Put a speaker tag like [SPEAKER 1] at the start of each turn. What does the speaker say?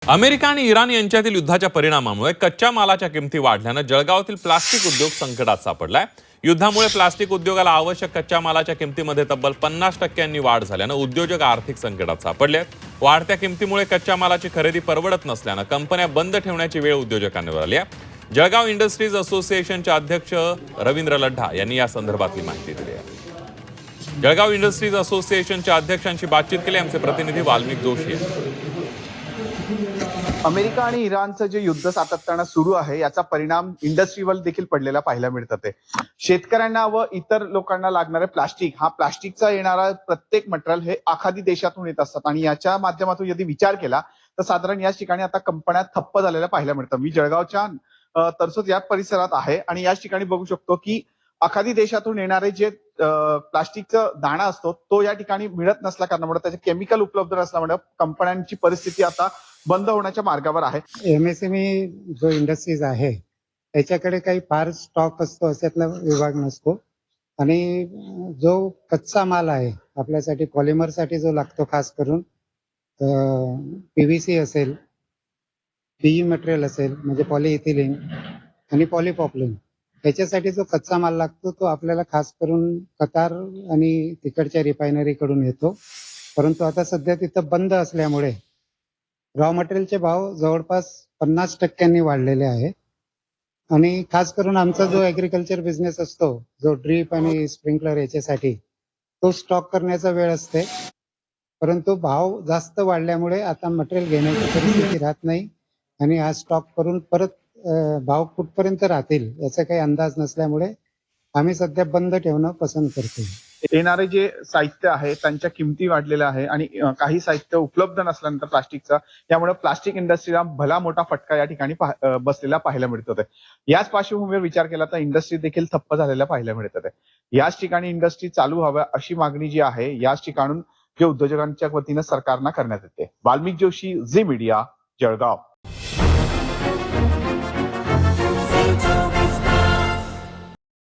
[SPEAKER 1] America आणि Iran यांच्यातील युद्धाच्या परिणामामुळे कच्च्या मालाच्या किमती वाढल्यानं जळगावातील प्लास्टिक उद्योग संकटात सापडलाय. युद्धामुळे प्लास्टिक उद्योगाला आवश्यक कच्च्या मालाच्या किमतीमध्ये तब्बल 50% वाढ झाल्यानं उद्योजक आर्थिक संकटात सापडले आहेत. वाढत्या किमतीमुळे कच्च्या मालाची खरेदी परवडत नसल्यानं कंपन्या बंद ठेवण्याची वेळ उद्योजकांवर आली आहे. जळगाव इंडस्ट्रीज असोसिएशनचे अध्यक्ष रवींद्र लढ्ढा यांनी या संदर्भातली माहिती दिली आहे. जळगाव इंडस्ट्रीज असोसिएशनच्या अध्यक्षांशी बातचीत केली आमचे प्रतिनिधी वाल्मिक जोशी यांनी.
[SPEAKER 2] अमेरिका आणि इराणचं जे युद्ध सातत्यानं सुरू आहे याचा परिणाम इंडस्ट्रीवर देखील पडलेला पाहायला मिळतात आहे. शेतकऱ्यांना व इतर लोकांना लागणारे प्लास्टिकचा येणारा प्रत्येक मटेरियल हे आखाती देशातून येत असतात आणि याच्या माध्यमातून यदि विचार केला तर साधारण याच ठिकाणी आता कंपन्या ठप्प झालेल्या पाहायला मिळतात. मी जळगावच्या तरसोद या परिसरात आहे आणि याच ठिकाणी बघू शकतो की आखाती देशातून येणारे जे प्लास्टिकचा दाणा असतो तो या ठिकाणी मिळत नसल्या कारणामुळे त्याचे केमिकल उपलब्ध नसल्यामुळे कंपन्यांची परिस्थिती आता बंद होण्याच्या मार्गावर आहे.
[SPEAKER 3] एमएसएमई जो इंडस्ट्रीज आहे त्याच्याकडे काही फार स्टॉक असतो अशातला विभाग नसतो आणि जो कच्चा माल आहे आपल्यासाठी पॉलिमरसाठी जो लागतो खास करून पीव्हीसी असेल, पीई मटेरियल असेल म्हणजे पॉलिइथिलीन आणि पॉलिप्रॉपिलीन त्याच्यासाठी जो कच्चा माल लागतो तो आपल्याला खास करून कतार आणि तिकडच्या रिफायनरीकडून येतो. परंतु आता सध्या तिथं बंद असल्यामुळे रॉ मटेरियलचे भाव जवळपास 50% वाढलेले आहेत आणि खास करून आमचा जो ऍग्रिकल्चर बिझनेस असतो जो ड्रीप आणि स्प्रिंकलर याच्यासाठी तो स्टॉक करण्याचा वेळ असते. परंतु भाव जास्त वाढल्यामुळे आता मटेरियल घेण्याची परिस्थिती राहत नाही आणि हा स्टॉक करून परत भाव कुठपर्यंत राहतील याचा काही अंदाज नसल्यामुळे आम्ही सध्या बंद ठेवणं पसंत करतो.
[SPEAKER 2] येणारे जे साहित्य आहे त्यांच्या किमती वाढलेल्या आहे आणि काही साहित्य उपलब्ध नसल्यानंतर प्लास्टिकचा यामुळे प्लास्टिक इंडस्ट्रीला भला मोठा फटका या ठिकाणी बसलेला पाहायला मिळत आहे. याच पार्श्वभूमीवर विचार केला तर इंडस्ट्री देखील ठप्प झालेल्या पाहायला मिळत आहे. याच ठिकाणी इंडस्ट्री चालू व्हाव्या अशी मागणी जी आहे याच ठिकाणून जे उद्योजकांच्या वतीनं सरकारनं करण्यात येते. वाल्मिक जोशी, झी मीडिया, जळगाव.